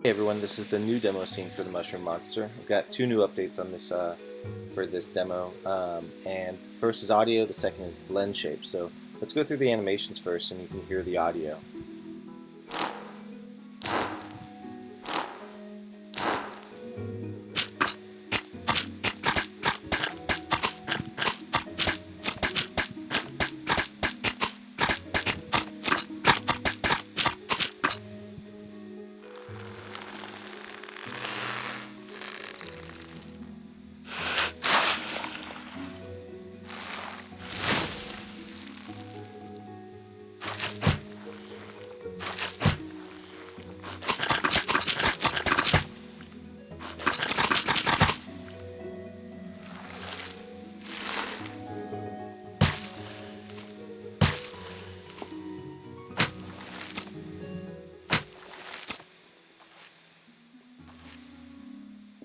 Hey everyone, this is the new demo scene for the Mushroom Monster. I've got two new updates on this for this demo, and first is audio, the second is blend shape. So let's go through the animations first, and you can hear the audio.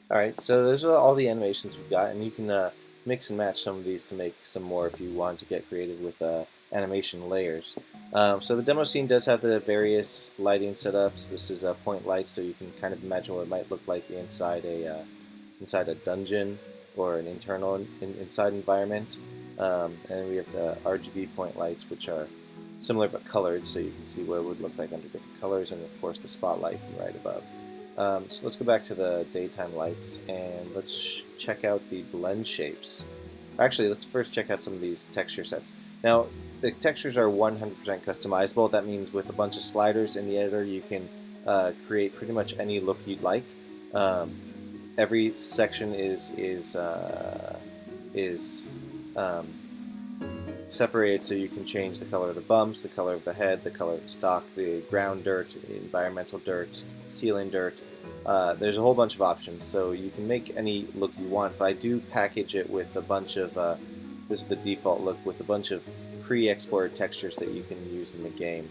Alright, so those are all the animations we've got, and you can mix and match some of these to make some more if you want to get creative with animation layers. So the demo scene does have the various lighting setups. This is point lights, so you can kind of imagine what it might look like inside a dungeon or an inside environment. And we have the RGB point lights, which are similar but colored, so you can see what it would look like under different colors, and of course the spotlight from right above. So let's go back to the daytime lights and let's check out the blend shapes. Actually, let's first check out some of these texture sets. Now, the textures are 100% customizable. That means with a bunch of sliders in the editor, you can create pretty much any look you'd like. Every section is separated, so you can change the color of the bumps, the color of the head, the color of the stock, the ground dirt, environmental dirt, ceiling dirt. There's a whole bunch of options, so you can make any look you want, but I do package it with a bunch of, this is the default look, with a bunch of pre-exported textures that you can use in the game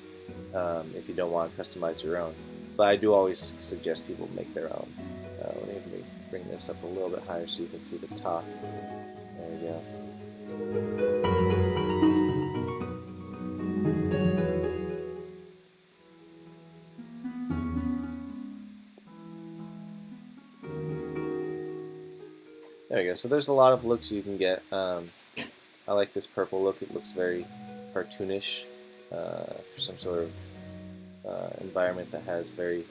if you don't want to customize your own. But I do always suggest people make their own. Let me bring this up a little bit higher so you can see the top. There we go. There you go. So there's a lot of looks you can get. I like this purple look. It looks very cartoonish for some sort of environment that has very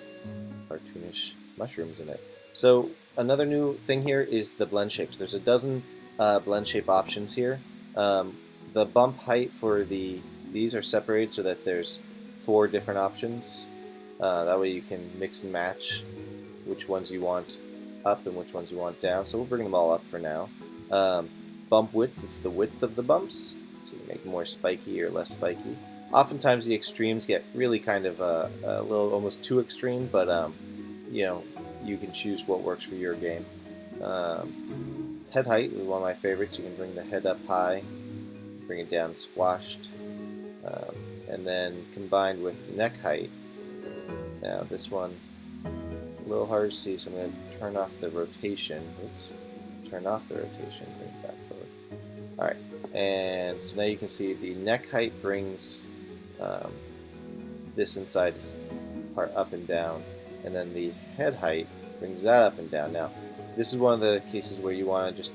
cartoonish mushrooms in it. So another new thing here is the blend shapes. There's a dozen blend shape options here. The bump height for these are separated so that there's 4 different options. That way you can mix and match which ones you want up and which ones you want down. So we'll bring them all up for now. Bump width is the width of the bumps, so you can make them more spiky or less spiky. Oftentimes the extremes get really kind of a little almost too extreme, but you know, you can choose what works for your game. Head height is one of my favorites. You can bring the head up high, bring it down squashed, and then combined with neck height. Now this one a little hard to see, so I'm going to turn off the rotation. Oops. Turn off the rotation. Bring it back forward. Alright, and so now you can see the neck height brings this inside part up and down, and then the head height brings that up and down. Now, this is one of the cases where you want to just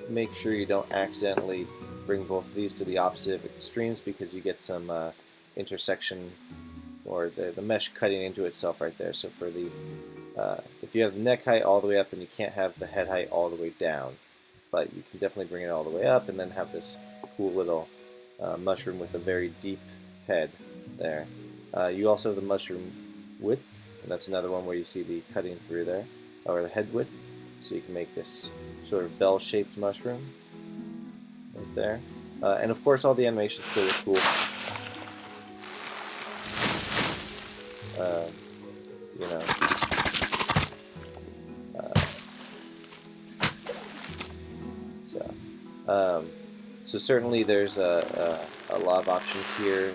make sure you don't accidentally bring both of these to the opposite extremes, because you get some intersection or the mesh cutting into itself right there. So for the if you have the neck height all the way up, then you can't have the head height all the way down. But you can definitely bring it all the way up and then have this cool little mushroom with a very deep head there. You also have the mushroom width, and that's another one where you see the cutting through there, or the head width. So you can make this sort of bell-shaped mushroom right there. And of course all the animations still look cool. You know. So certainly there's a lot of options here.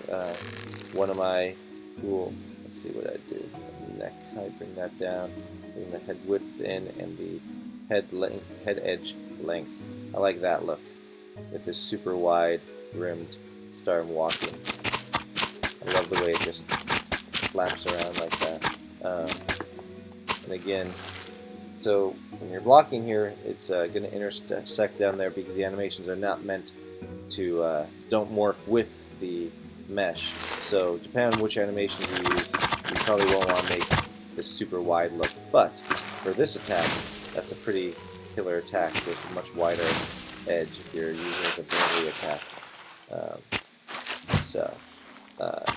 One of my cool, let's see what I do. Neck height, bring that down, bring the head width in, and the head edge length. I like that look with this super wide rimmed star walking. I love the way it just flaps around like that. And again, so when you're blocking here, it's going to intersect down there because the animations are not meant to don't morph with the mesh. So depending on which animations you use, you probably won't want to make this super wide look. But for this attack, that's a pretty killer attack with a much wider edge if you're using it as a melee attack.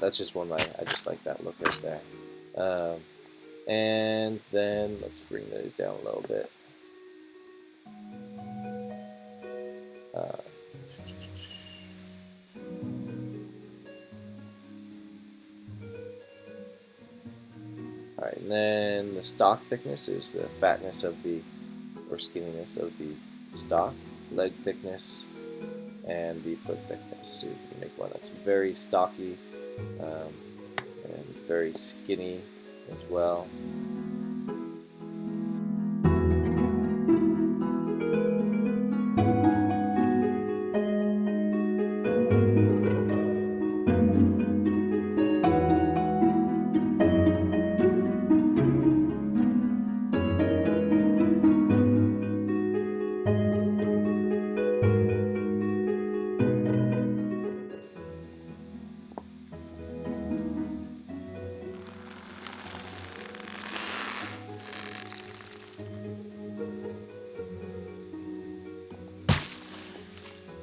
That's just one I just like that look right there. And then let's bring those down a little bit. Alright, and then the stock thickness is the fatness of the, or skinniness of the stock, leg thickness, and the foot thickness. So you can make one that's very stocky and very skinny as well.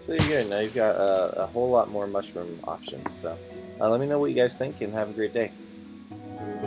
So there you go. Now you've got a whole lot more mushroom options. So let me know what you guys think and have a great day.